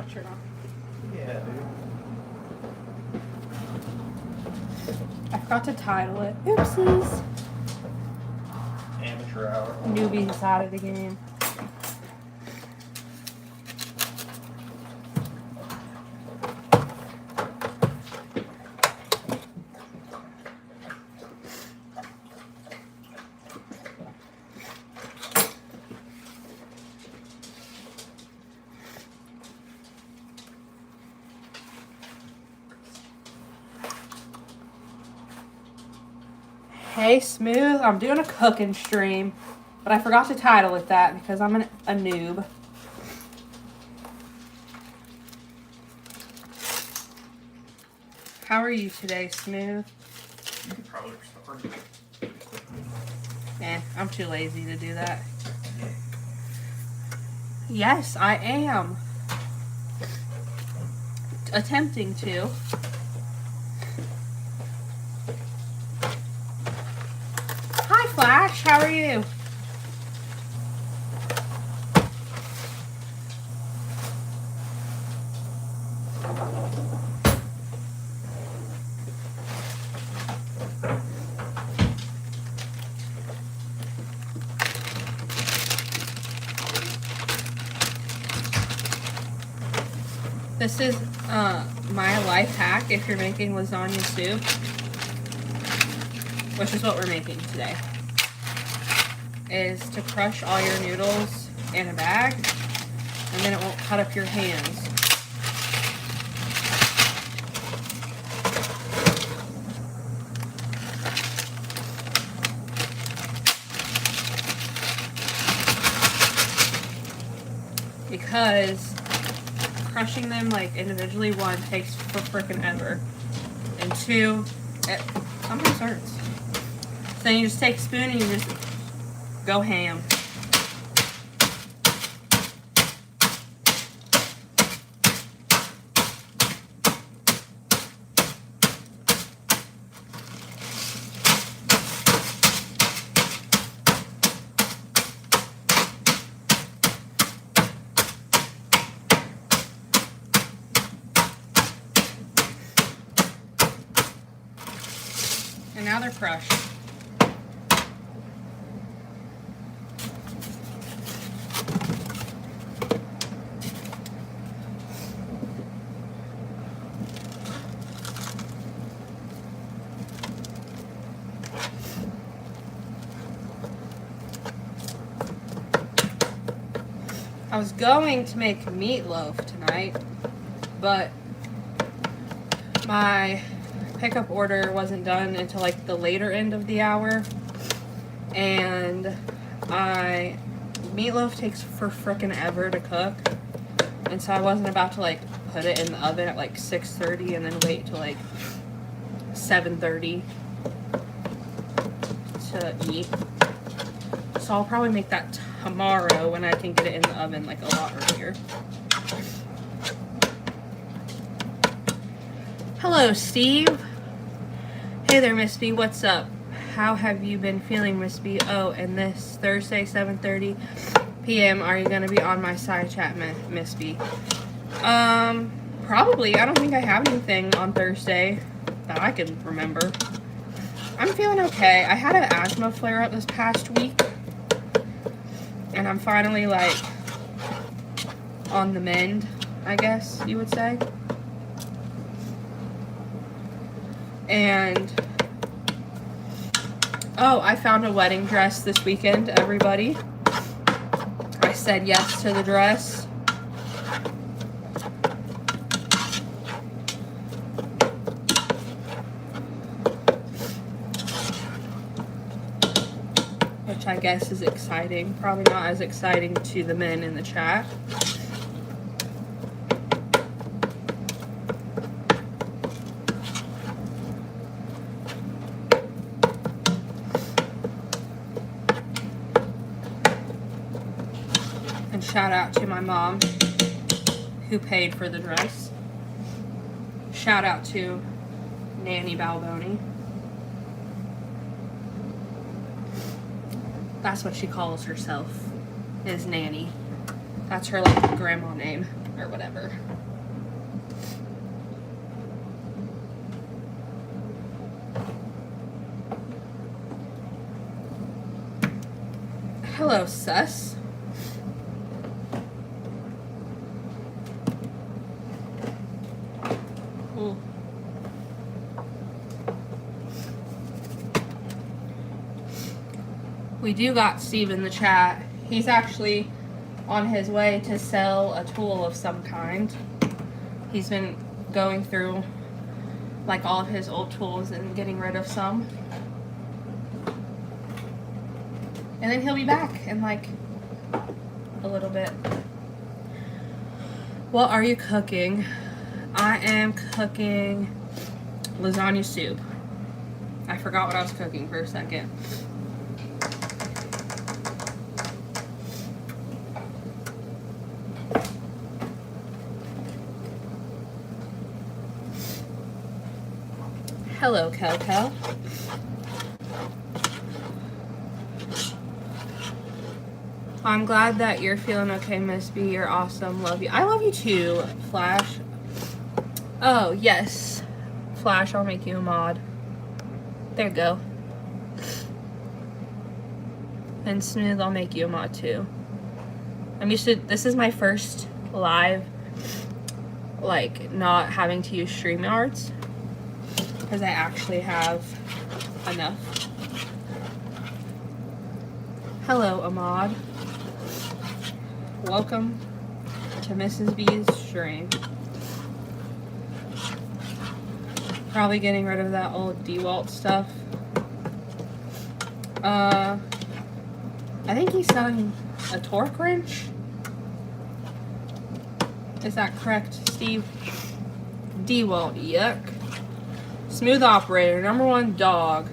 sweatshirt on. Yeah, dude. I forgot to title it. Oopsies. Amateur hour. Newbies out of the game. Hey, Smooth. I'm doing a cooking stream, but I forgot to title it that because I'm a noob. How are you today, Smooth? You could probably start. I'm too lazy to do that. Yes, I am. Attempting to. Hi, Flash. How are you? This is my life hack if you're making lasagna soup, which is what we're making today, is to crush all your noodles in a bag, and then it won't cut up your hands. Because crushing them like individually, one, takes for frickin' ever, and two, it sometimes hurts. So then you just take a spoon and you just go ham. And now they're crushed. I was going to make meatloaf tonight, but my pickup order wasn't done until like the later end of the hour, and meatloaf takes for frickin' ever to cook, and so I wasn't about to like put it in the oven at like 6:30 and then wait till like 7:30 to eat. So I'll probably make that tomorrow when I can get it in the oven like a lot earlier. Hello, Steve. Hey there, Miss B. What's up? How have you been feeling, Miss B? Oh, and this Thursday, 7:30 p.m. Are you going to be on my side chat, Miss B? Probably. I don't think I have anything on Thursday that I can remember. I'm feeling okay. I had an asthma flare-up this past week, and I'm finally, like, on the mend, I guess you would say. And, oh, I found a wedding dress this weekend, everybody. I said yes to the dress. Which I guess is exciting. Probably not as exciting to the men in the chat. And shout out to my mom who paid for the dress. Shout out to Nanny Balboni. That's what she calls herself, is Nanny. That's her like grandma name, or whatever. Hello, sus. Ooh. We do got Steve in the chat. He's actually on his way to sell a tool of some kind. He's been going through like all of his old tools and getting rid of some. And then he'll be back in like a little bit. What are you cooking? I am cooking lasagna soup. I forgot what I was cooking for a second. Hello, Coco. I'm glad that you're feeling okay, Miss B. You're awesome. Love you. I love you too, Flash. Oh, yes. Flash, I'll make you a mod. There you go. And Smooth, I'll make you a mod too. I'm used to, this is my first live, like, not having to use StreamYards. Because I actually have enough. Hello, Ahmad. Welcome to Mrs. B's stream. Probably getting rid of that old DeWalt stuff. I think he's selling a torque wrench. Is that correct, Steve? DeWalt, yuck. Smooth operator, #1 dog.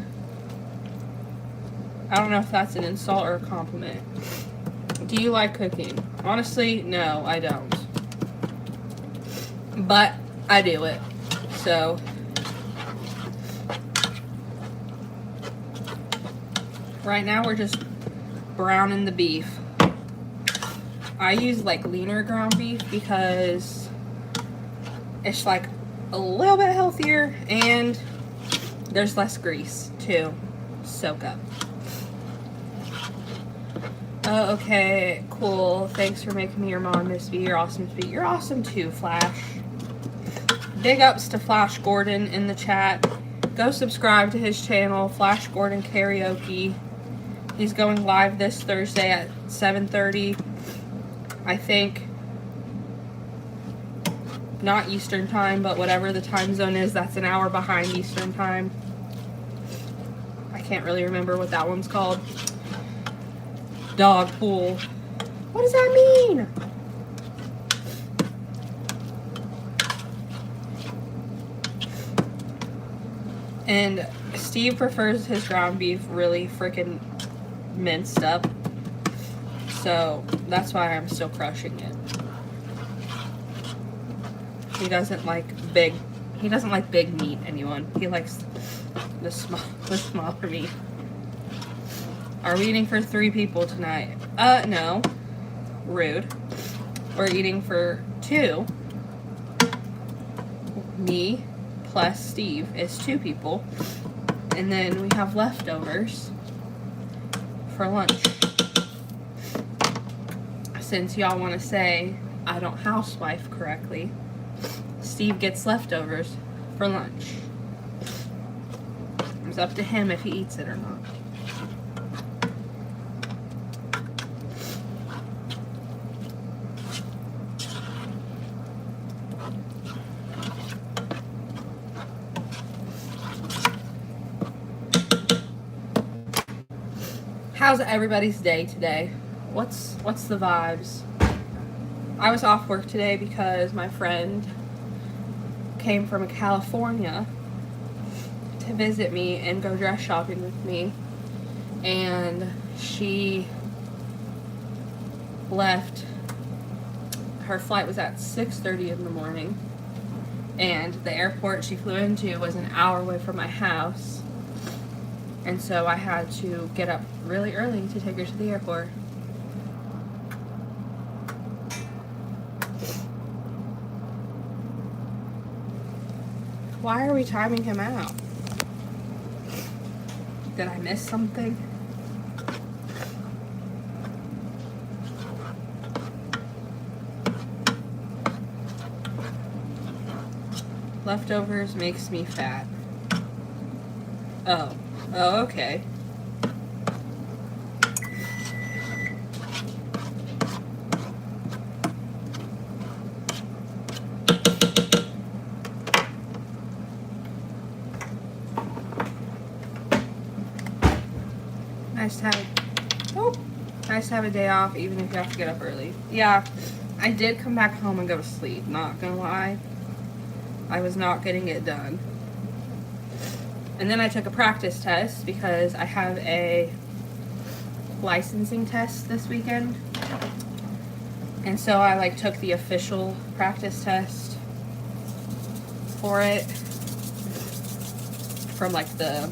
I don't know if that's an insult or a compliment. Do you like cooking? Honestly, no, I don't. But I do it. So right now we're just browning the beef. I use like leaner ground beef because it's like a little bit healthier and there's less grease to soak up. Oh, okay, cool. Thanks for making me your mom, Miss V. You're awesome, Miss V. You're awesome too, Flash. Big ups to Flash Gordon in the chat. Go subscribe to his channel, Flash Gordon Karaoke. He's going live this Thursday at 7:30. I think. Not Eastern time, but whatever the time zone is, that's an hour behind Eastern time. I can't really remember what that one's called. Dog pool. What does that mean? And Steve prefers his ground beef really freaking minced up. So that's why I'm still crushing it. He doesn't like big meat, anyone. He likes the smaller meat. Are we eating for 3 people tonight? No. Rude. We're eating for 2. Me plus Steve is 2 people. And then we have leftovers for lunch. Since y'all want to say I don't housewife correctly, Steve gets leftovers for lunch. It's up to him if he eats it or not. How's everybody's day today? What's the vibes? I was off work today because my friend came from California to visit me and go dress shopping with me, and she left. Her flight was at 6:30 in the morning, and the airport she flew into was an hour away from my house, and so I had to get up really early to take her to the airport. Why are we timing him out? Did I miss something? Leftovers makes me fat. Oh. Oh, okay. Nice to have a day off, even if you have to get up early. Yeah, I did come back home and go to sleep, not gonna lie. I was not getting it done. And then I took a practice test because I have a licensing test this weekend. And so I like took the official practice test for it from like the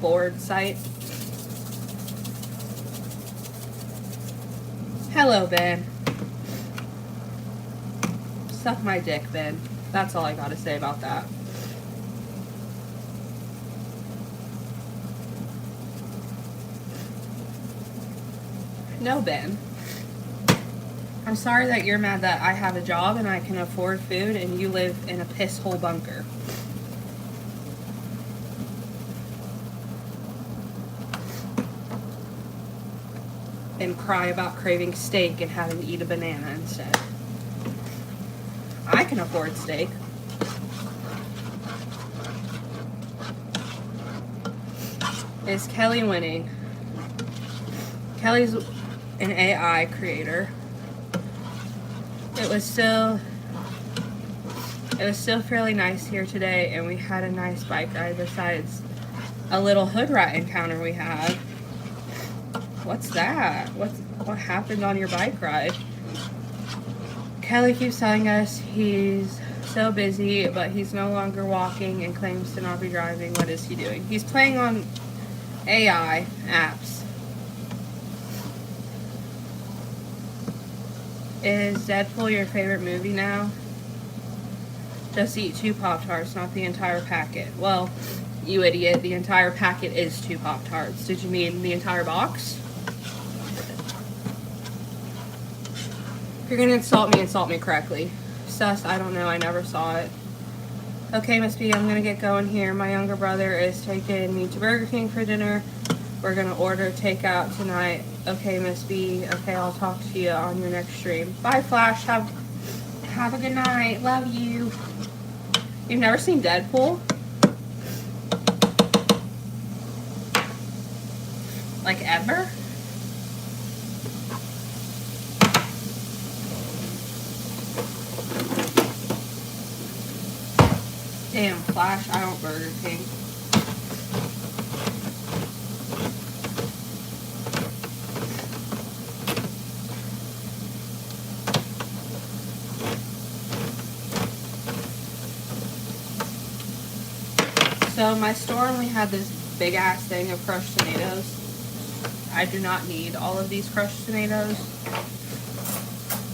board site. Hello, Ben. Suck my dick, Ben. That's all I gotta say about that. No, Ben. I'm sorry that you're mad that I have a job and I can afford food and you live in a piss hole bunker. And cry about craving steak and having to eat a banana instead. I can afford steak. Is Kelly winning? Kelly's an AI creator. It was still fairly nice here today, and we had a nice bike ride besides a little hood rat encounter we had. What's that? What happened on your bike ride? Kelly keeps telling us he's so busy, but he's no longer walking and claims to not be driving. What is he doing? He's playing on AI apps. Is Deadpool your favorite movie now? Just eat 2 Pop-Tarts, not the entire packet. Well, you idiot, the entire packet is 2 Pop-Tarts. Did you mean the entire box? If you're gonna insult me correctly. Sus, I don't know, I never saw it. Okay, Miss B, I'm gonna get going here. My younger brother is taking me to Burger King for dinner. We're gonna order takeout tonight. Okay, Miss B. Okay, I'll talk to you on your next stream. Bye, Flash. Have a good night. Love you. You've never seen Deadpool? Like ever? Damn, Flash, I want Burger King. So my store only had this big ass thing of crushed tomatoes. I do not need all of these crushed tomatoes,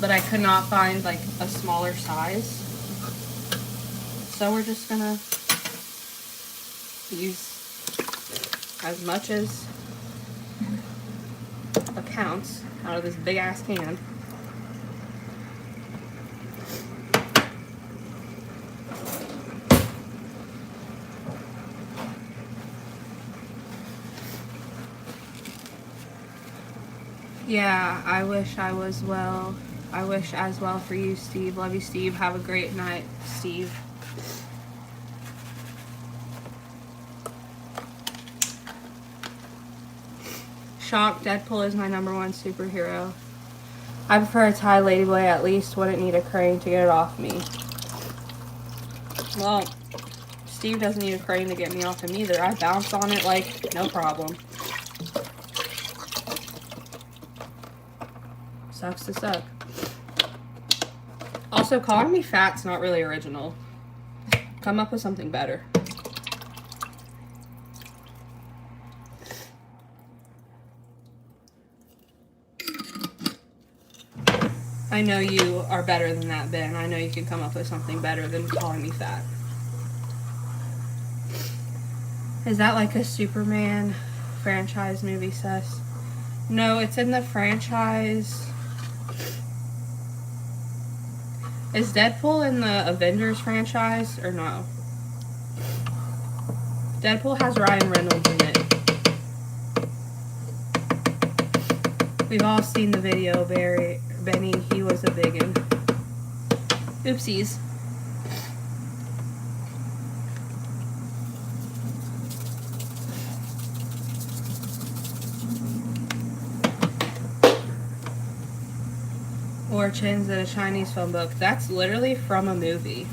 but I could not find like a smaller size. So we're just gonna use as much as counts out of this big ass can. Yeah, I wish I was well. I wish as well for you, Steve. Love you, Steve. Have a great night, Steve. Shock, Deadpool is my #1 superhero. I prefer a Thai ladyboy, at least. Wouldn't need a crane to get it off me. Well, Steve doesn't need a crane to get me off him either. I bounce on it like no problem. Sucks to suck. Also, calling me fat's not really original. Come up with something better. I know you are better than that, Ben. I know you can come up with something better than calling me fat. Is that like a Superman franchise movie, Sus? No, it's in the franchise. Is Deadpool in the Avengers franchise or no? Deadpool has Ryan Reynolds in it. We've all seen the video, Benny. He was a biggin. Oopsies. Origins in a Chinese phone book. That's literally from a movie.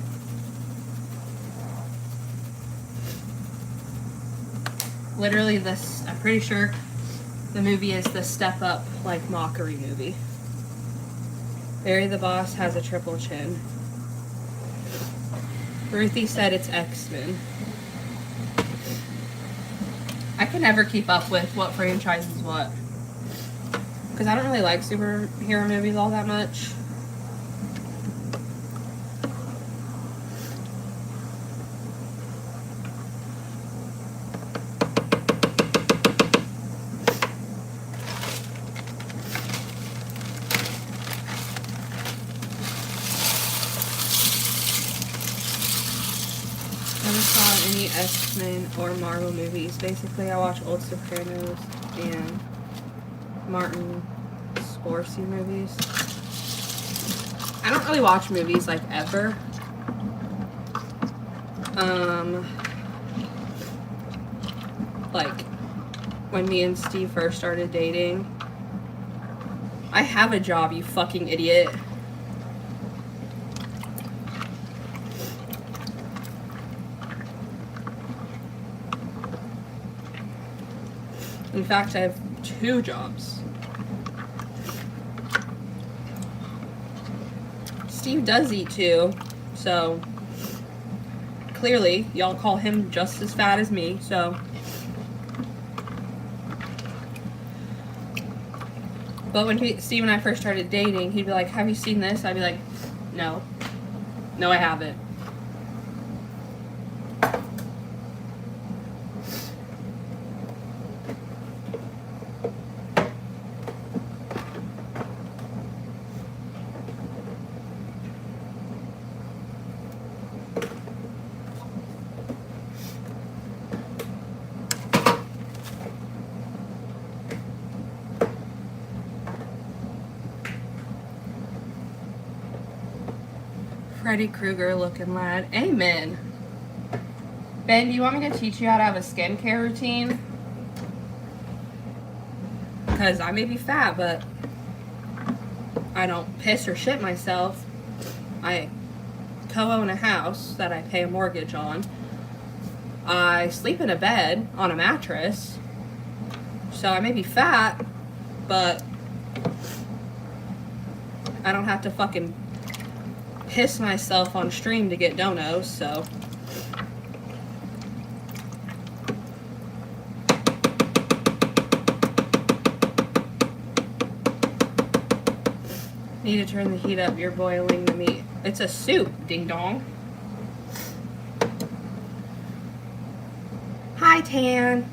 Literally this, I'm pretty sure the movie is the Step Up, like, mockery movie. Barry the Boss has a triple chin. Ruthie said it's X-Men. I can never keep up with what franchise is what. Because I don't really like superhero movies all that much. Never saw any X-Men or Marvel movies. Basically, I watch old Sopranos and Martin Scorsese movies. I don't really watch movies like ever. Like when me and Steve first started dating. I have a job, you fucking idiot. In fact, I have 2 jobs. Steve does eat too, so clearly y'all call him just as fat as me, so. But when Steve and I first started dating, he'd be like, have you seen this? I'd be like, no. No, I haven't. Freddy Krueger looking lad. Amen. Ben, do you want me to teach you how to have a skincare routine? Because I may be fat, but I don't piss or shit myself. I co-own a house that I pay a mortgage on. I sleep in a bed on a mattress. So I may be fat, but I don't have to fucking piss myself on stream to get donos, so. Need to turn the heat up, you're boiling the meat. It's a soup, ding dong. Hi, Tan.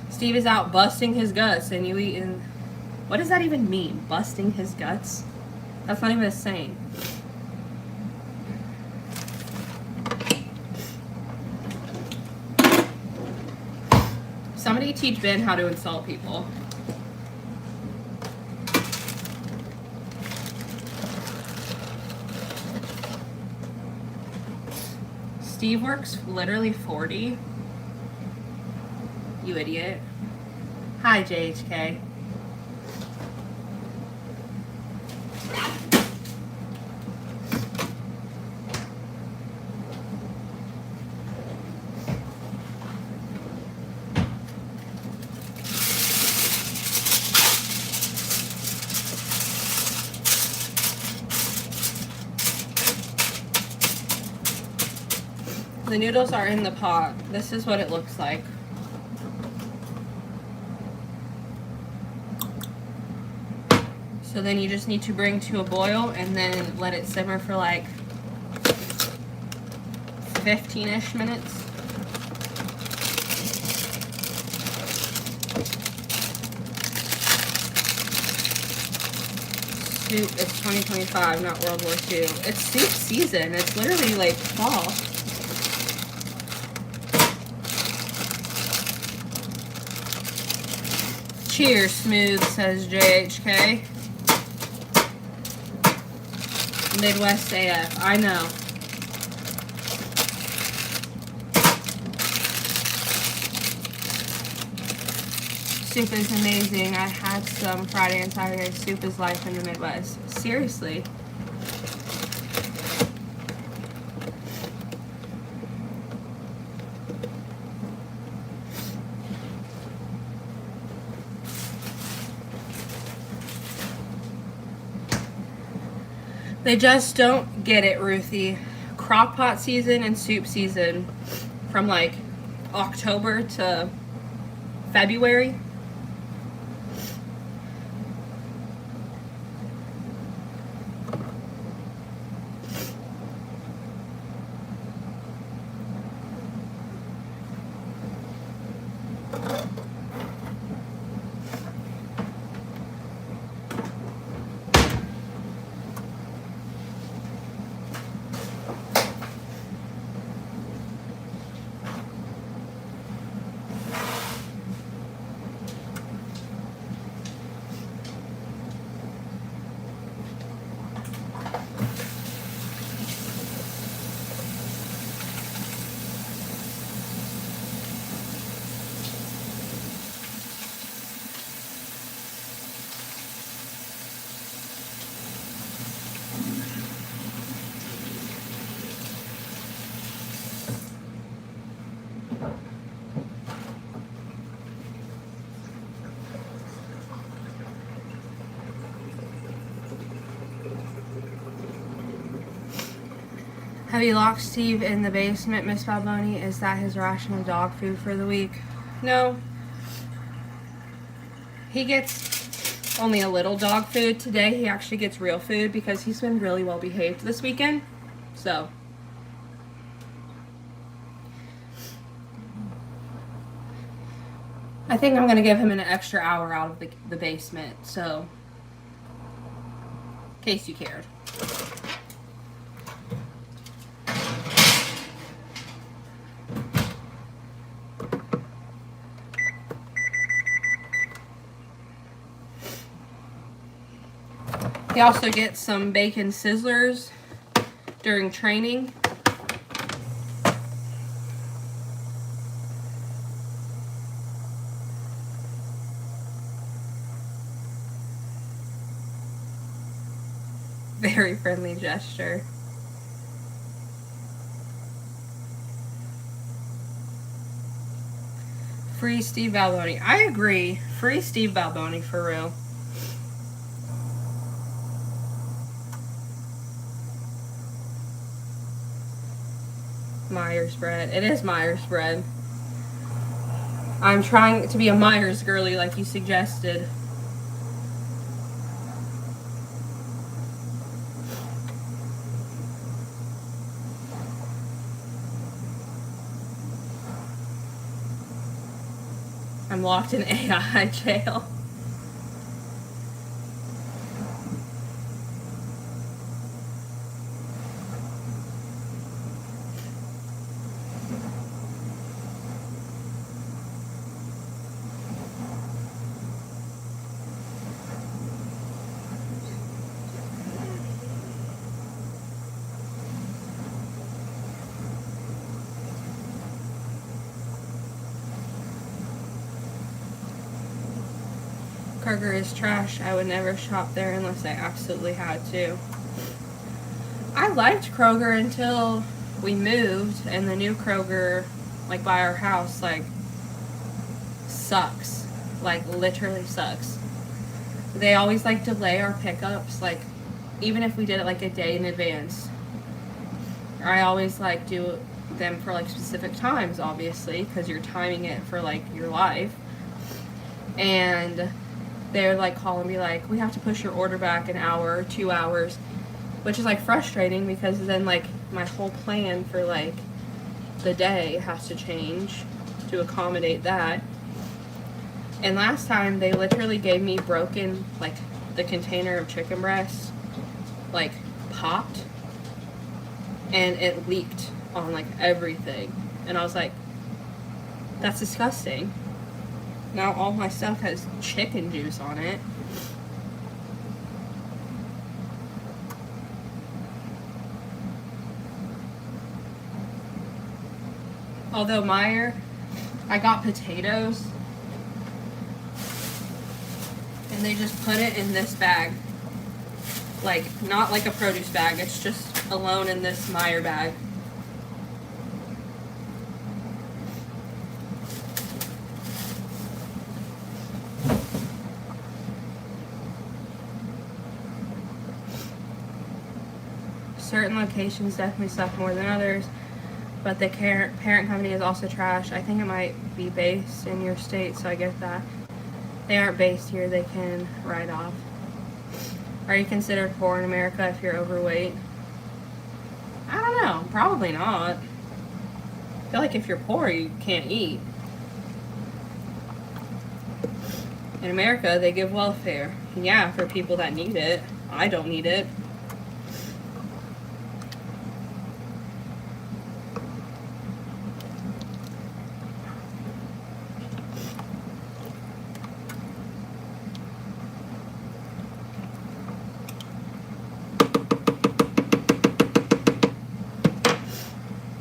Steve is out busting his guts and you eating. What does that even mean? Busting his guts? That's not even a saying. Somebody teach Ben how to insult people. Steve works literally 40. You idiot. Hi, JHK. The noodles are in the pot. This is what it looks like. So then you just need to bring to a boil and then let it simmer for like 15-ish minutes. Soup, it's 2025, not World War II. It's soup season. It's literally like fall. Cheers, Smooth, says JHK. Midwest AF, I know. Soup is amazing. I had some Friday and Saturday. Soup is life in the Midwest. Seriously. They just don't get it, Ruthie. Crock pot season and soup season from like October to February. Have you locked Steve in the basement, Miss Balboni? Is that his ration of dog food for the week? No. He gets only a little dog food. Today he actually gets real food because he's been really well behaved this weekend. So. I think I'm going to give him an extra hour out of the basement. So. In case you cared. He also gets some bacon sizzlers during training. Very friendly gesture. Free Steve Balboni. I agree. Free Steve Balboni for real. Myers bread. It is Myers bread. I'm trying to be a Myers girly like you suggested. I'm locked in AI jail. Kroger is trash. I would never shop there unless I absolutely had to. I liked Kroger until we moved, and the new Kroger, like by our house, like sucks. Like literally sucks. They always like delay our pickups, like even if we did it like a day in advance. I always like do them for like specific times, obviously, because you're timing it for like your life. And they're like calling me like, we have to push your order back an hour or 2 hours, which is like frustrating because then like my whole plan for like the day has to change to accommodate that. And last time they literally gave me broken, like the container of chicken breast like popped and it leaked on like everything, and I was like, that's disgusting. Now all my stuff has chicken juice on it. Although Meyer, I got potatoes and they just put it in this bag. Like, not like a produce bag, it's just alone in this Meyer bag. Certain locations definitely suck more than others, but the parent company is also trash. I think it might be based in your state, so I get that. They aren't based here, they can write off. Are you considered poor in America if you're overweight? I don't know, probably not. I feel like if you're poor, you can't eat. In America, they give welfare. Yeah, for people that need it. I don't need it.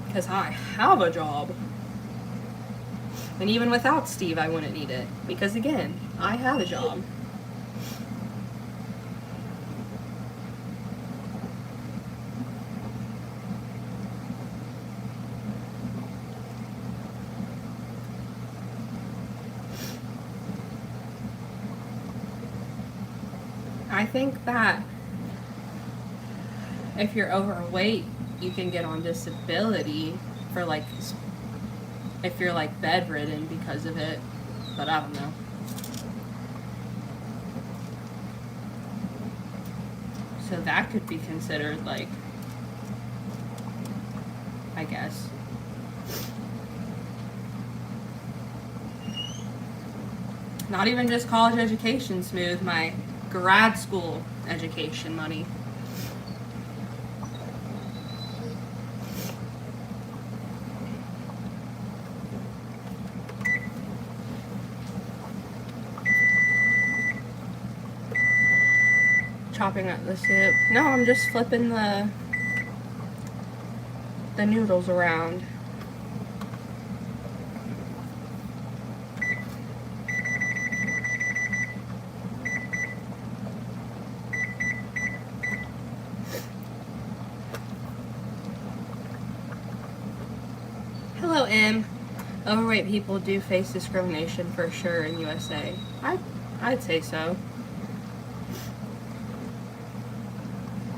Because I have a job. And even without Steve, I wouldn't need it. Because again, I have a job. I think that if you're overweight, you can get on disability for like, if you're like bedridden because of it, but I don't know. So that could be considered like, I guess. Not even just college education smooth, my grad school education money. Chopping up the soup. No, I'm just flipping the noodles around. Hello, M. Overweight people do face discrimination for sure in USA. I'd say so.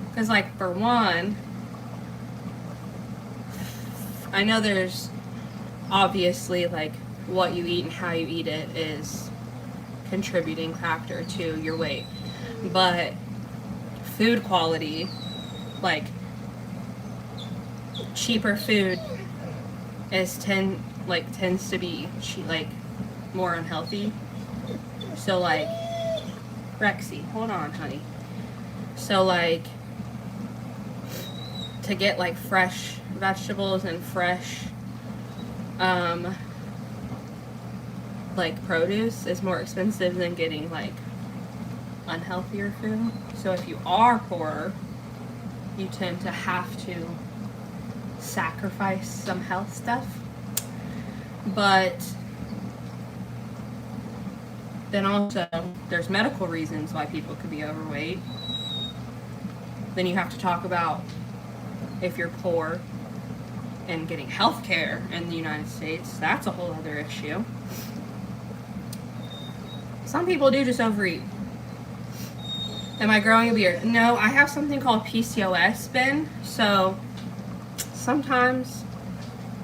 Because, like, for one, I know there's obviously, like, what you eat and how you eat it is contributing factor to your weight. But food quality, like, cheaper food tends to be more unhealthy. So, like, Rexy, hold on, honey. So, like, to get like fresh vegetables and fresh like produce is more expensive than getting like unhealthier food. So if you are poor, you tend to have to sacrifice some health stuff. But then also there's medical reasons why people could be overweight. Then you have to talk about if you're poor and getting health care in the United States. That's a whole other issue. Some people do just overeat. Am I growing a beard? No, I have something called PCOS, Ben. So sometimes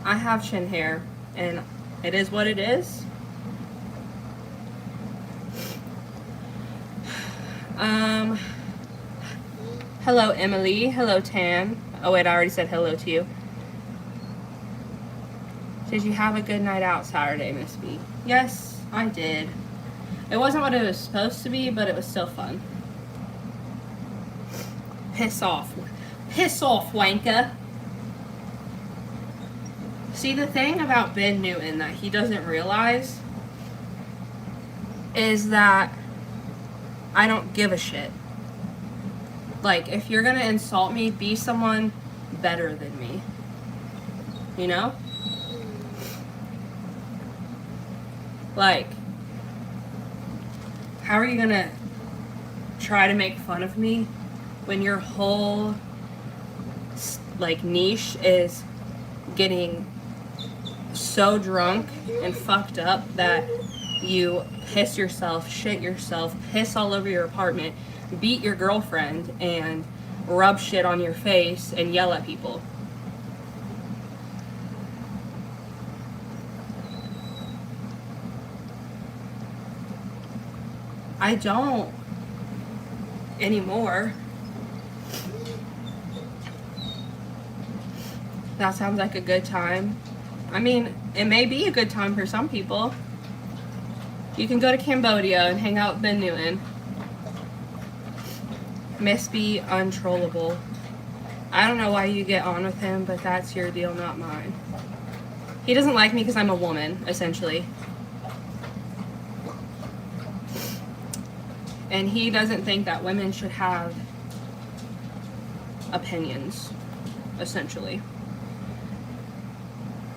I have chin hair and it is what it is. Hello, Emily. Hello, Tan. Oh, wait, I already said hello to you. Did you have a good night out Saturday, Miss B? Yes, I did. It wasn't what it was supposed to be, but it was still fun. Piss off. Piss off, wanker. See, the thing about Ben Newton that he doesn't realize is that I don't give a shit. Like, if you're gonna insult me, be someone better than me. You know? Like, how are you gonna try to make fun of me when your whole, like, niche is getting so drunk and fucked up that you piss yourself, shit yourself, piss all over your apartment, beat your girlfriend, and rub shit on your face and yell at people? I don't anymore. That sounds like a good time. I mean, it may be a good time for some people. You can go to Cambodia and hang out with Ben Newton. Miss B, untrollable. I don't know why you get on with him, but that's your deal, not mine. He doesn't like me because I'm a woman, essentially. And he doesn't think that women should have opinions, essentially.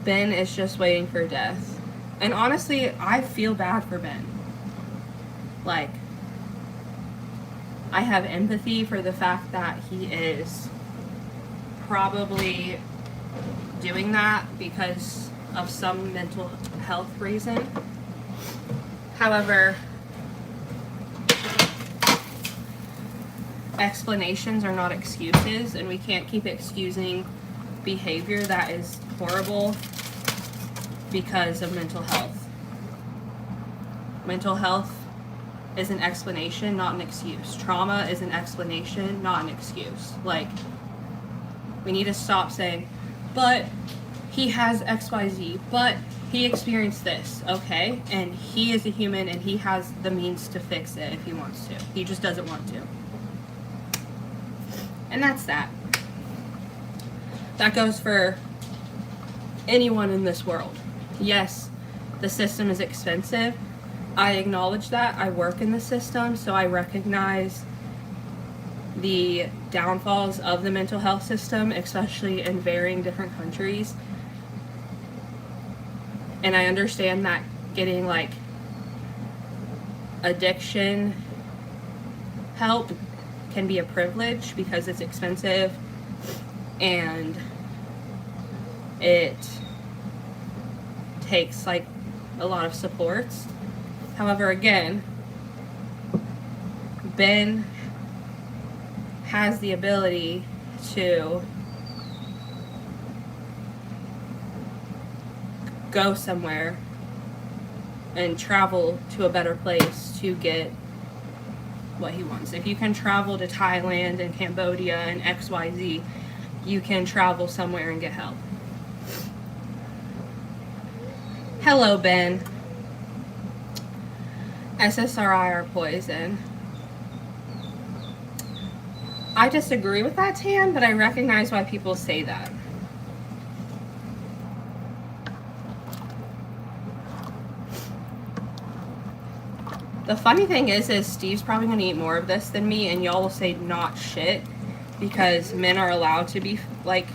Ben is just waiting for death. And honestly, I feel bad for Ben. Like, I have empathy for the fact that he is probably doing that because of some mental health reason. However, explanations are not excuses, and we can't keep excusing behavior that is horrible because of mental health. Mental health is an explanation, not an excuse. Trauma is an explanation, not an excuse. Like, we need to stop saying, but he has XYZ, but he experienced this, okay? And he is a human and he has the means to fix it if he wants to. He just doesn't want to. And that's that. That goes for anyone in this world. Yes, the system is expensive. I acknowledge that. I work in the system, so I recognize the downfalls of the mental health system, especially in varying different countries. And I understand that getting, like, addiction help can be a privilege because it's expensive and it takes, like, a lot of supports. However, again, Ben has the ability to go somewhere and travel to a better place to get what he wants. If you can travel to Thailand and Cambodia and XYZ, you can travel somewhere and get help. Hello, Ben. SSRI are poison. I disagree with that, Tan, but I recognize why people say that. The funny thing is Steve's probably going to eat more of this than me, and y'all will say not shit, because men are allowed to be, like,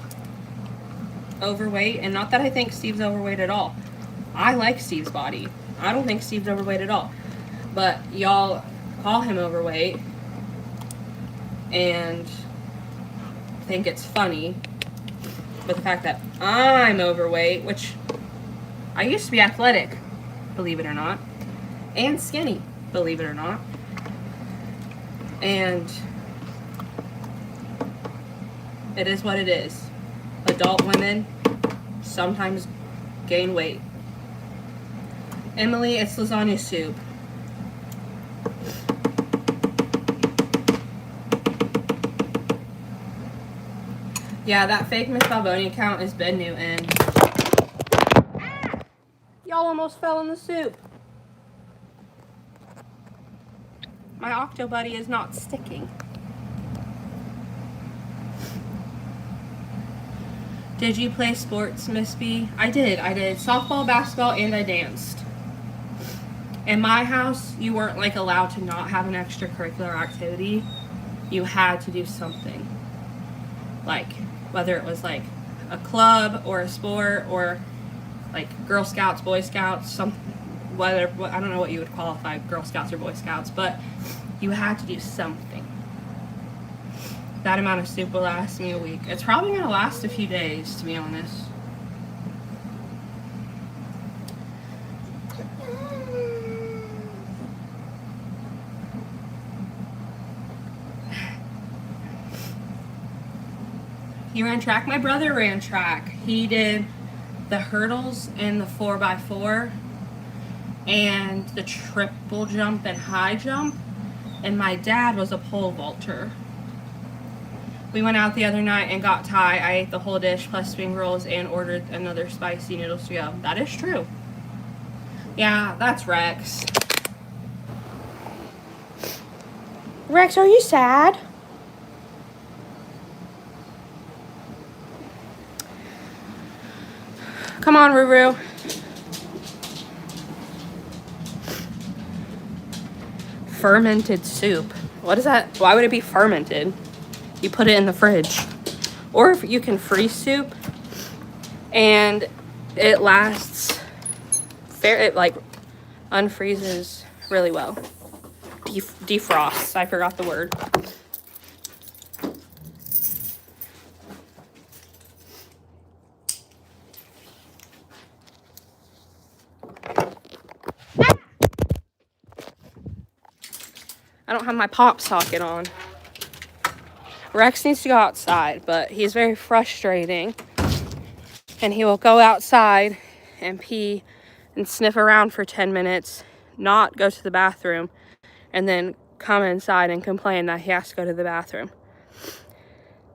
overweight. And not that I think Steve's overweight at all. I like Steve's body. I don't think Steve's overweight at all. But y'all call him overweight and think it's funny. But the fact that I'm overweight, which I used to be athletic, believe it or not, and skinny, believe it or not. And it is what it is. Adult women sometimes gain weight. Emily, it's lasagna soup. Yeah, that fake Miss Balboni account is Ben Newton. Ah! Y'all almost fell in the soup. My Octobuddy is not sticking. Did you play sports, Miss B? I did. I did softball, basketball, and I danced. In my house, you weren't like allowed to not have an extracurricular activity. You had to do something. Like, whether it was like a club or a sport or like Girl Scouts, Boy Scouts, I don't know what you would qualify Girl Scouts or Boy Scouts, but you had to do something. That amount of soup will last me a week. It's probably going to last a few days, to be honest. You ran track? My brother ran track. He did the hurdles and the 4x4 and the triple jump and high jump. And my dad was a pole vaulter. We went out the other night and got Thai. I ate the whole dish plus spring rolls and ordered another spicy noodles to go. That is true. Yeah, that's Rex. Rex, are you sad? Come on, Ruru. Fermented soup. What is that? Why would it be fermented? You put it in the fridge. Or if you can freeze soup and it lasts it like unfreezes really well. Defrosts. I forgot the word. I don't have my pop socket on. Rex needs to go outside, but he's very frustrating. And he will go outside and pee and sniff around for 10 minutes, not go to the bathroom, and then come inside and complain that he has to go to the bathroom.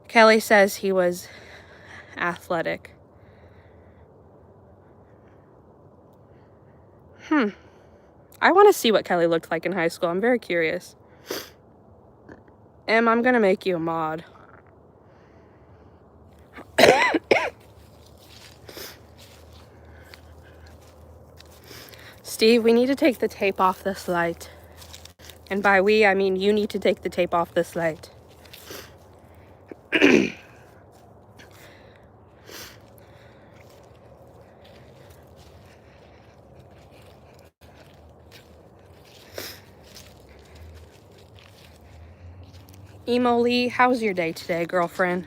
Kelly says he was athletic. I want to see what Kelly looked like in high school. I'm very curious. I'm going to make you a mod. Steve, we need to take the tape off this light. And by we, I mean you need to take the tape off this light. Emo Lee, how's your day today, girlfriend?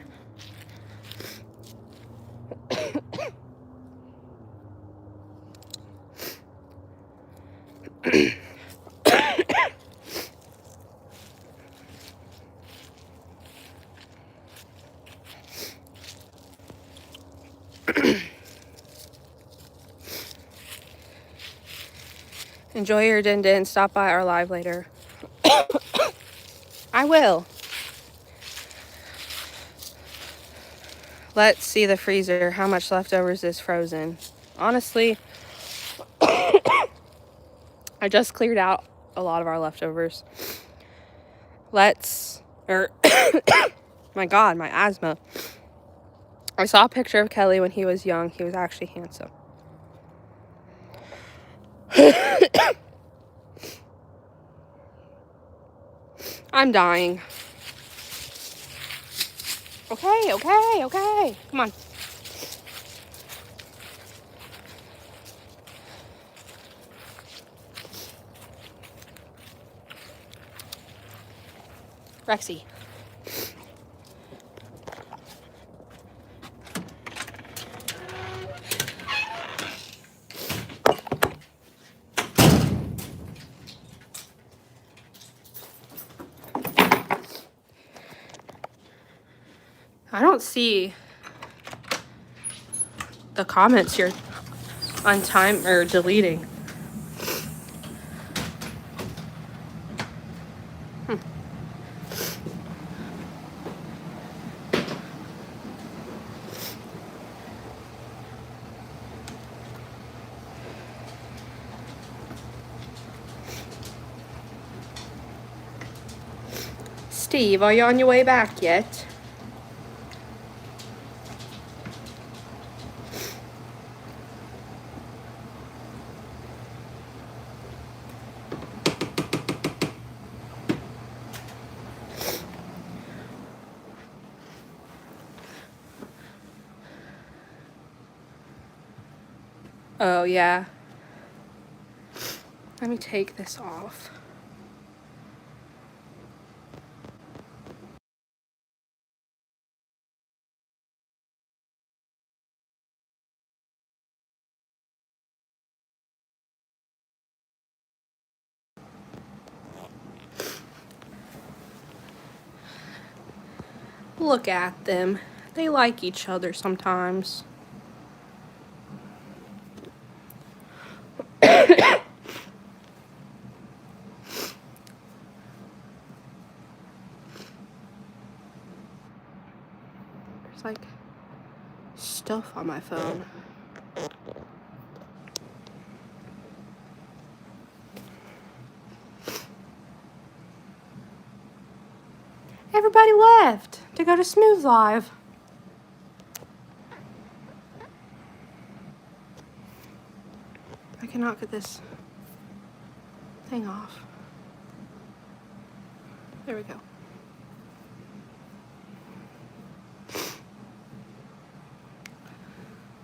Enjoy your din din. Stop by our live later. I will. Let's see the freezer. How much leftovers is frozen? Honestly, I just cleared out a lot of our leftovers. My God, my asthma. I saw a picture of Kelly when he was young. He was actually handsome. I'm dying. Okay. Come on. Rexy. I don't see the comments you're on time or deleting. Steve, are you on your way back yet? Oh, yeah. Let me take this off. Look at them. They like each other sometimes. There's like stuff on my phone. Everybody left to go to Smooth Live. I cannot get this thing off. There we go.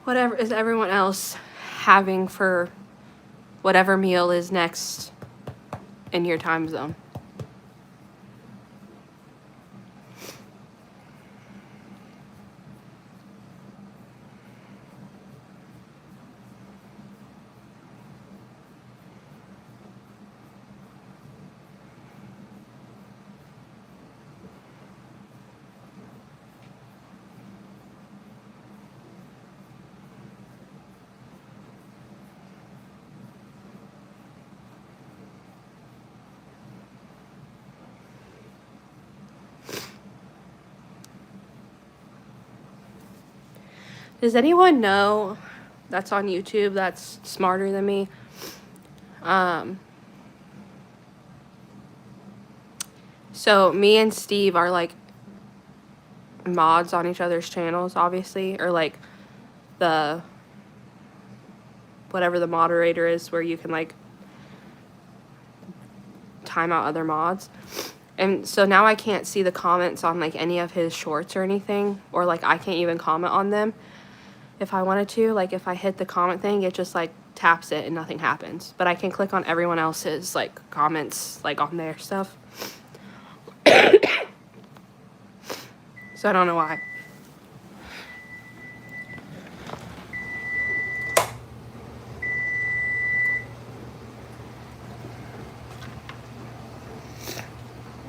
Whatever is everyone else having for whatever meal is next in your time zone? Does anyone know that's on YouTube that's smarter than me? So me and Steve are like mods on each other's channels, obviously, or like the whatever the moderator is where you can like time out other mods. And so now I can't see the comments on like any of his shorts or anything, or like I can't even comment on them if I wanted to. Like if I hit the comment thing, it just like taps it and nothing happens, but I can click on everyone else's like comments like on their stuff. So I don't know why.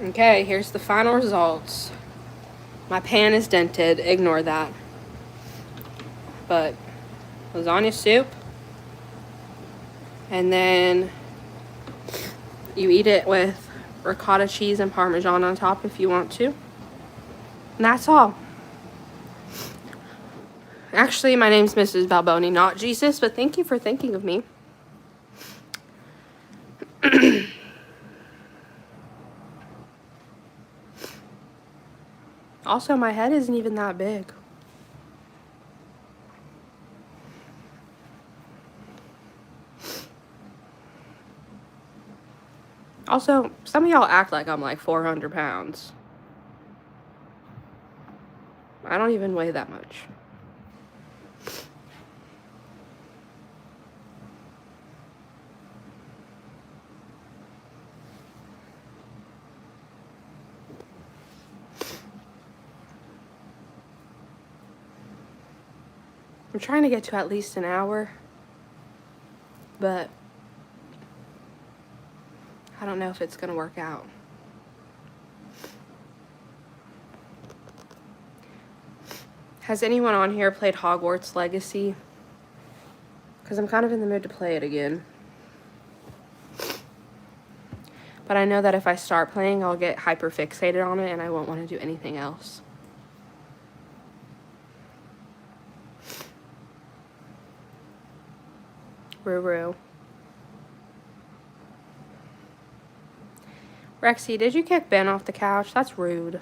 Okay, here's the final results. My pan is dented, ignore that. But lasagna soup, and then you eat it with ricotta cheese and Parmesan on top if you want to. And that's all. Actually, my name's Mrs. Balboni, not Jesus, but thank you for thinking of me. Also, my head isn't even that big. Also, some of y'all act like I'm like 400 pounds. I don't even weigh that much. I'm trying to get to at least an hour, but I don't know if it's gonna work out. Has anyone on here played Hogwarts Legacy? Because I'm kind of in the mood to play it again. But I know that if I start playing, I'll get hyper fixated on it and I won't want to do anything else. Ruru. Rexy, did you kick Ben off the couch? That's rude.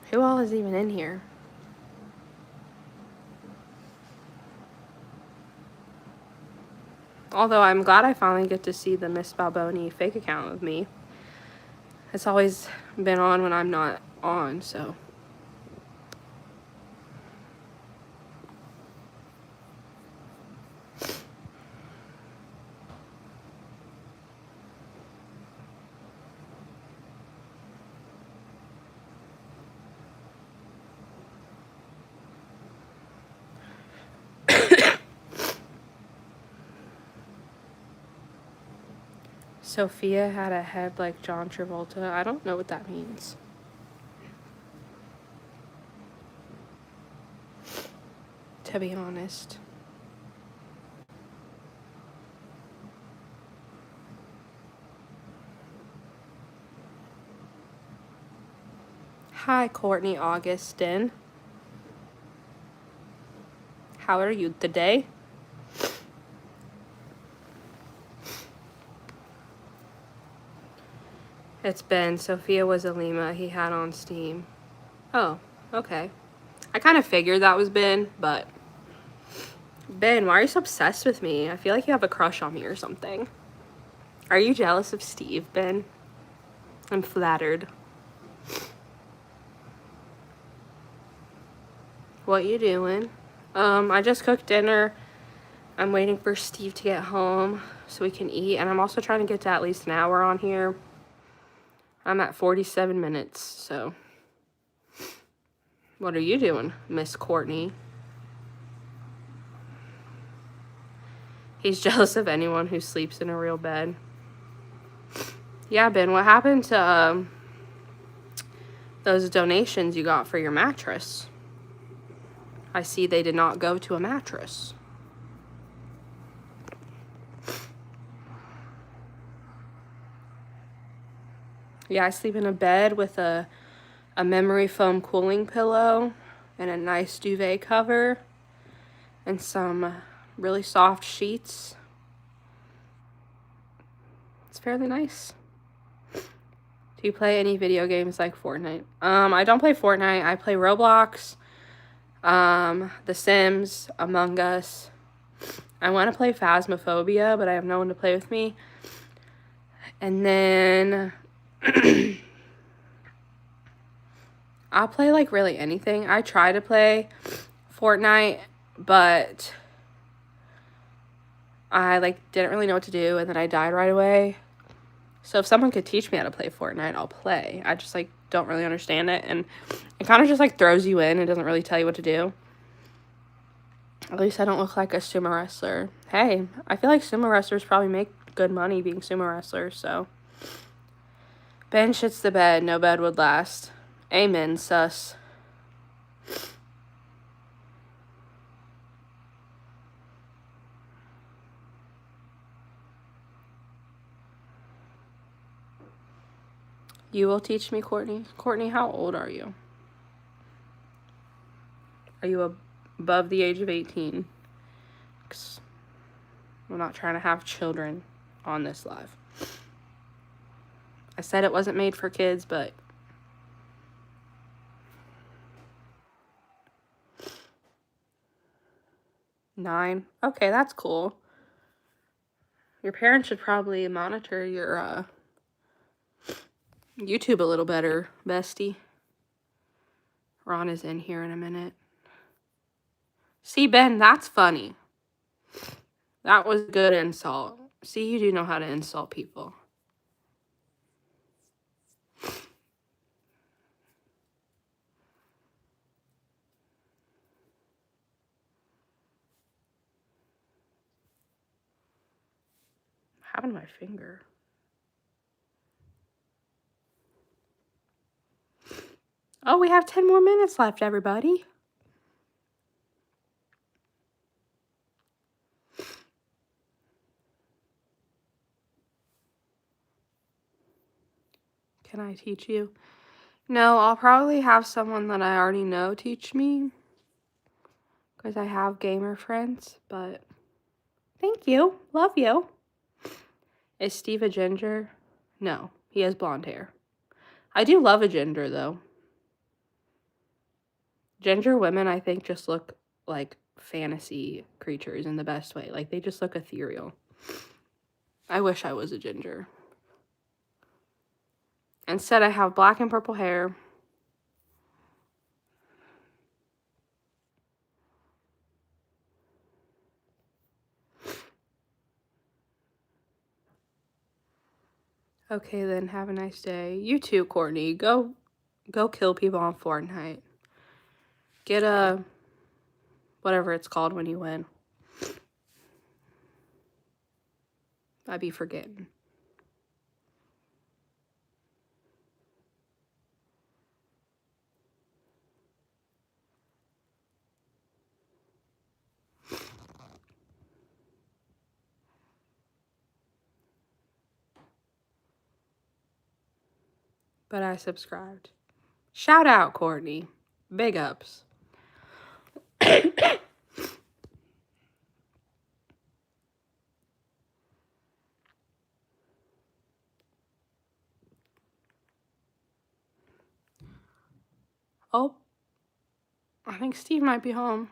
Who all is even in here? Although I'm glad I finally get to see the Miss Balboni fake account of me. It's always been on when I'm not on, so. Sophia had a head like John Travolta. I don't know what that means. To be honest. Hi, Courtney Augustin. How are you today? It's Ben. Sophia was Alima he had on Steam. Oh, okay. I kind of figured that was Ben, but... Ben, why are you so obsessed with me? I feel like you have a crush on me or something. Are you jealous of Steve, Ben? I'm flattered. What you doing? I just cooked dinner. I'm waiting for Steve to get home so we can eat. And I'm also trying to get to at least an hour on here. I'm at 47 minutes, so. What are you doing, Miss Courtney? He's jealous of anyone who sleeps in a real bed. Yeah, Ben, what happened to those donations you got for your mattress? I see they did not go to a mattress. Yeah, I sleep in a bed with a memory foam cooling pillow and a nice duvet cover and some really soft sheets. It's fairly nice. Do you play any video games like Fortnite? I don't play Fortnite. I play Roblox, The Sims, Among Us. I want to play Phasmophobia, but I have no one to play with me. And then I'll play like really anything. I try to play Fortnite, but I like didn't really know what to do, and then I died right away. So if someone could teach me how to play Fortnite, I'll play. I just like don't really understand it, and it kind of just like throws you in. It doesn't really tell you what to do. At least I don't look like a sumo wrestler. Hey, I feel like sumo wrestlers probably make good money being sumo wrestlers, so. Ben shits the bed. No bed would last. Amen, sus. You will teach me, Courtney? Courtney, how old are you? Are you above the age of 18? 'Cause we're not trying to have children on this live. I said it wasn't made for kids, but... Nine? Okay, that's cool. Your parents should probably monitor your YouTube a little better, bestie. Ron is in here in a minute. See, Ben, that's funny. That was a good insult. See, you do know how to insult people. What happened to my finger? Oh, we have 10 more minutes left, everybody. Can I teach you? No, I'll probably have someone that I already know teach me. because I have gamer friends, but thank you. Love you. Is Steve a ginger? No, he has blonde hair. I do love a ginger, though. Ginger women, I think, just look like fantasy creatures in the best way. Like, they just look ethereal. I wish I was a ginger. Instead, I have black and purple hair. Okay, then, have a nice day. You too, Courtney. Go kill people on Fortnite. Get a... whatever it's called when you win. I be forgetting. But I subscribed. Shout out, Courtney. Big ups. Oh, I think Steve might be home.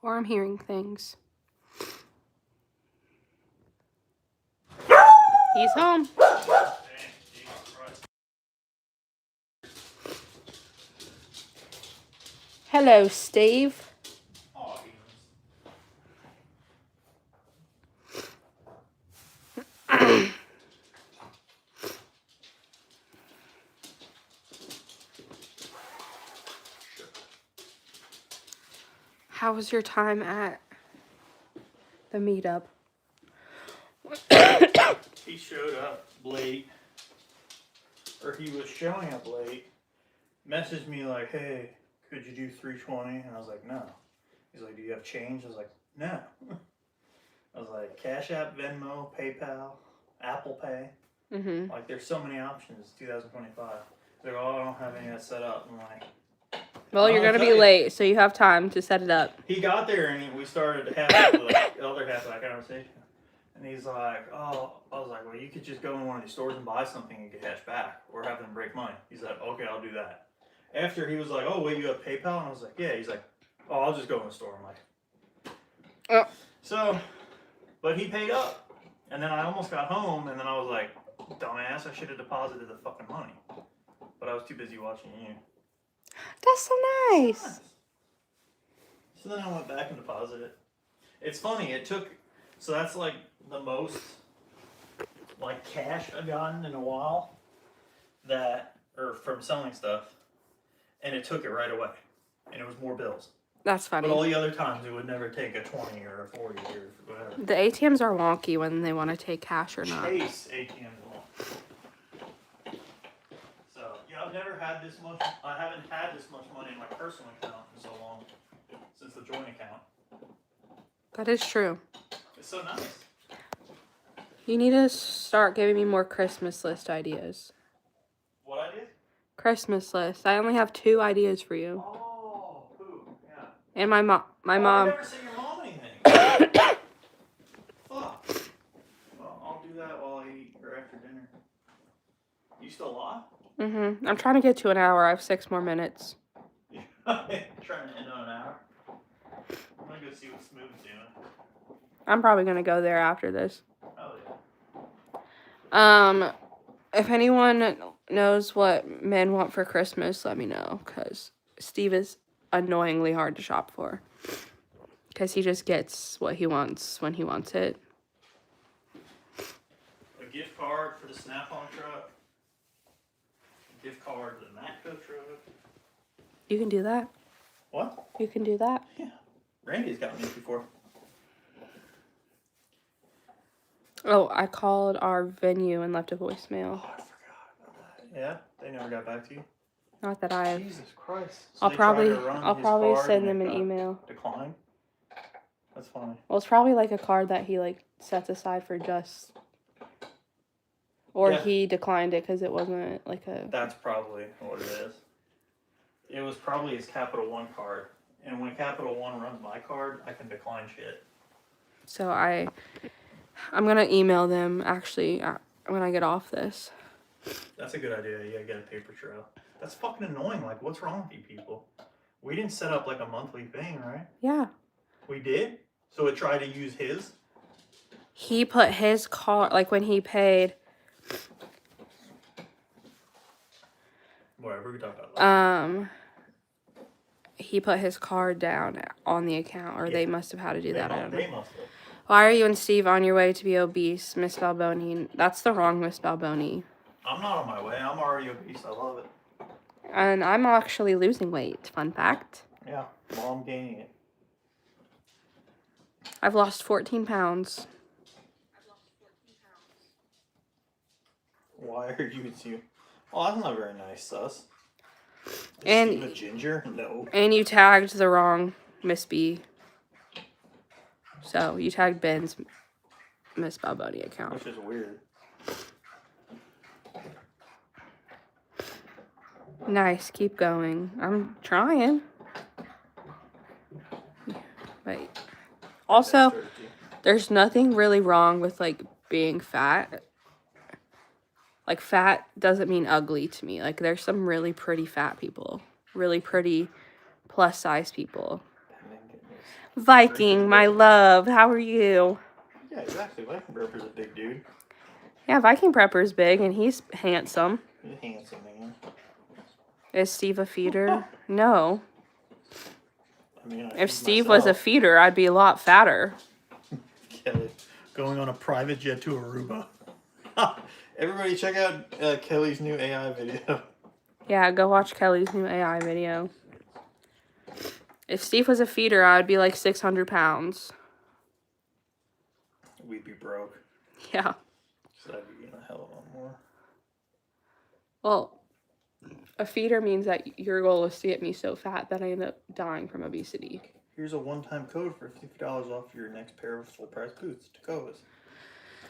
Or I'm hearing things. He's home. Hello, Steve. How was your time at the meetup? He showed up late, or he was showing up late, messaged me like, hey, could you do 320? And I was like, no. He's like, do you have change? I was like, no. I was like, Cash App, Venmo, PayPal, Apple Pay. Mm-hmm. Like, there's so many options, 2025. They're like, oh, I don't have any of that set up. I'm like, Well, you're going to be late, so you have time to set it up. he got there and we started having the other half of that conversation. And he's like, oh, I was like, well, you could just go in one of these stores and buy something and get cash back or have them break money. He's like, okay, I'll do that. After he was like, oh, wait, you have PayPal? And I was like, yeah. He's like, oh, I'll just go in the store. I'm like, oh. So, but he paid up. And then I almost got home and then I was like, dumbass, I should have deposited the fucking money. But I was too busy watching you. That's so nice. So then I went back and deposited it. It's funny, it took, so that's like the most like cash I've gotten in a while that, or from selling stuff, and it took it right away. And it was more bills. That's funny. But all the other times it would never take a 20 or a 40 or whatever. The ATMs are wonky when they want to take cash or not. Chase ATM won't. So, yeah, I've never had this much, I haven't had this much money in my personal account in so long, since the joint account. That is true. It's so nice. You need to start giving me more Christmas list ideas. What I did? Christmas list. I only have 2 ideas for you. Oh, who? Yeah. And my mom. I never sent your mom anything. Fuck. Well, I'll do that while I eat or after dinner. You still alive? Mm-hmm. I'm trying to get to an hour. I have 6 more minutes. Trying to end on an hour. I'm gonna go see what Smooth's doing. I'm probably going to go there after this. Oh, yeah. If anyone knows what men want for Christmas, let me know, because Steve is annoyingly hard to shop for. Because he just gets what he wants when he wants it. A gift card for the Snap-on truck. A gift card for the Matco truck. You can do that. What? You can do that. Yeah. Randy's got me before. Oh, I called our venue and left a voicemail. Oh, I forgot about that. Yeah? They never got back to you? Not that I have. Jesus Christ. So I'll they tried to probably run his card send and them it an got email. Declined? That's funny. Well, it's probably like a card that he like sets aside for just, or Yeah. he declined it because it wasn't like a. That's probably what it is. It was probably his Capital One card, And when Capital One runs my card, I can decline shit. So I'm gonna email them actually when I get off this. That's a good idea. Yeah, get a paper trail. That's fucking annoying. Like, what's wrong with you people? We didn't set up like a monthly thing, right? Yeah. We did? So it tried to use his? He put his card, like when he paid. Whatever we talk about. He put his card down on the account, or they must have had to do that. I don't know. They must have. Why are you and Steve on your way to be obese, Miss Balboni? That's the wrong Miss Balboni. I'm not on my way. I'm already obese. I love it. And I'm actually losing weight. Fun fact. Yeah. Well, I'm gaining it. I've lost 14 pounds. Why are you? Oh, that's not very nice, sus. And Steve a ginger? No. And you tagged the wrong Miss B. So you tagged Ben's Miss Balboni account. Which is weird. Nice, keep going. I'm trying. But also, there's nothing really wrong with like being fat. Like fat doesn't mean ugly to me. Like there's some really pretty fat people. Really pretty plus size people. Viking, my love, how are you? Yeah, exactly. Viking Prepper's a big dude. Yeah, Viking Prepper's big and he's handsome. He's a handsome man. Is Steve a feeder? No. I mean, if Steve was a feeder, I'd be a lot fatter. Kelly, going on a private jet to Aruba. Everybody check out Kelly's new AI video. Yeah, go watch Kelly's new AI video. If Steve was a feeder, I'd be like 600 pounds. We'd be broke. Yeah. So I'd be eating a hell of a lot more. Well, a feeder means that your goal is to get me so fat that I end up dying from obesity. Here's a one-time code for $50 off your next pair of full-price boots. Tacovas.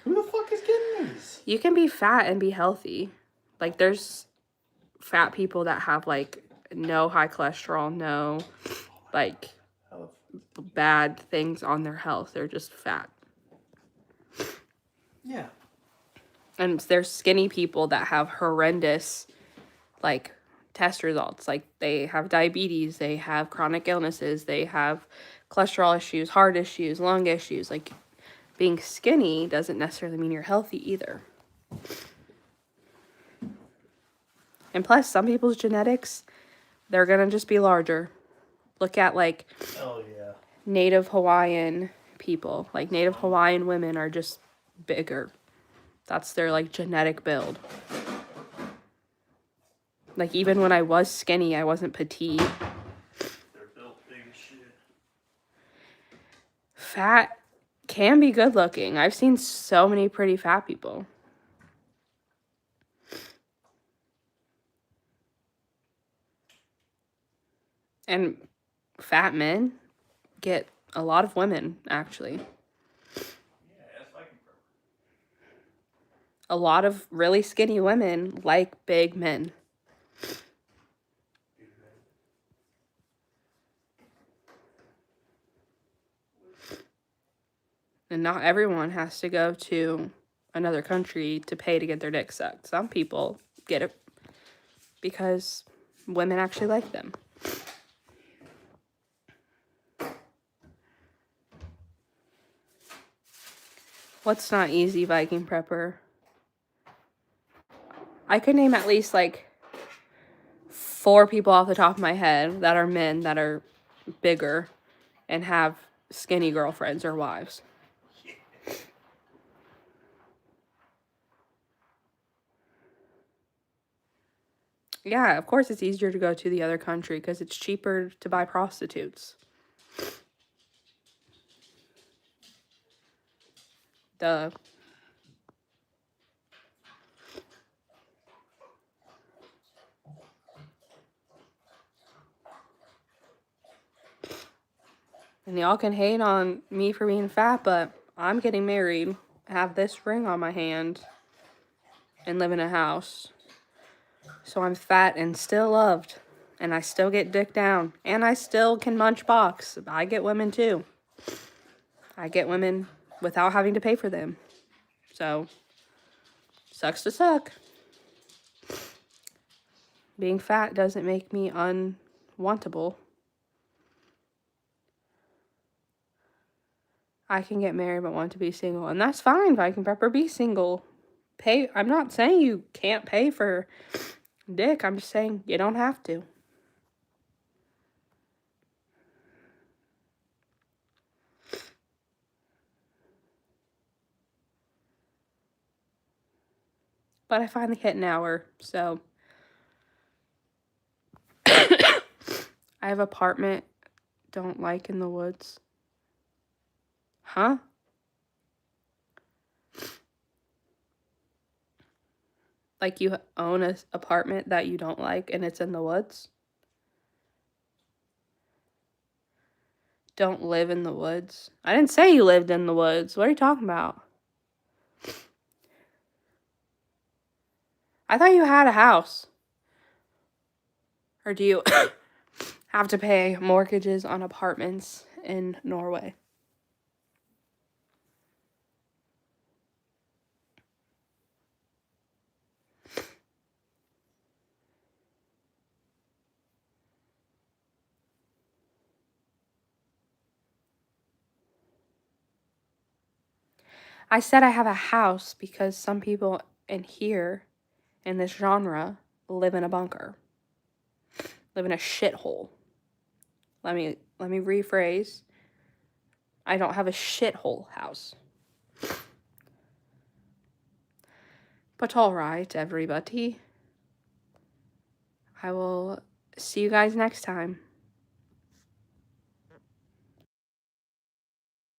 Who the fuck is getting these? You can be fat and be healthy. Like, there's fat people that have, like, no high cholesterol, no, like, bad things on their health. They're just fat. Yeah. And there's skinny people that have horrendous, like, test results. Like, they have diabetes, they have chronic illnesses, they have cholesterol issues, heart issues, lung issues. Like, being skinny doesn't necessarily mean you're healthy either. And plus, some people's genetics, they're going to just be larger. Look at, like, Native Hawaiian people. Like, Native Hawaiian women are just bigger. That's their, like, genetic build. Like, even when I was skinny, I wasn't petite. They're built big as shit. Fat can be good looking. I've seen so many pretty fat people. And fat men get a lot of women, actually. Yeah, that's Viking Prepper. A lot of really skinny women like big men. And not everyone has to go to another country to pay to get their dick sucked. Some people get it because women actually like them. What's not easy, Viking Prepper? I could name at least like 4 people off the top of my head that are men that are bigger and have skinny girlfriends or wives. Yeah, of course it's easier to go to the other country because it's cheaper to buy prostitutes. Duh. And y'all can hate on me for being fat, but I'm getting married, have this ring on my hand, and live in a house. So I'm fat and still loved. And I still get dick down. And I still can munch box. I get women too. I get women without having to pay for them. So, sucks to suck. Being fat doesn't make me unwantable. I can get married but want to be single. And that's fine, Viking Prepper. Be single. I'm not saying you can't pay for dick. I'm just saying you don't have to. But I finally hit an hour, so. I have an apartment don't like in the woods. Huh? Like you own an apartment that you don't like and it's in the woods? Don't live in the woods. I didn't say you lived in the woods. What are you talking about? I thought you had a house. Or do you have to pay mortgages on apartments in Norway? I said I have a house because some people in here, in this genre, live in a bunker. Live in a shithole. Let me rephrase. I don't have a shithole house. But alright, everybody. I will see you guys next time.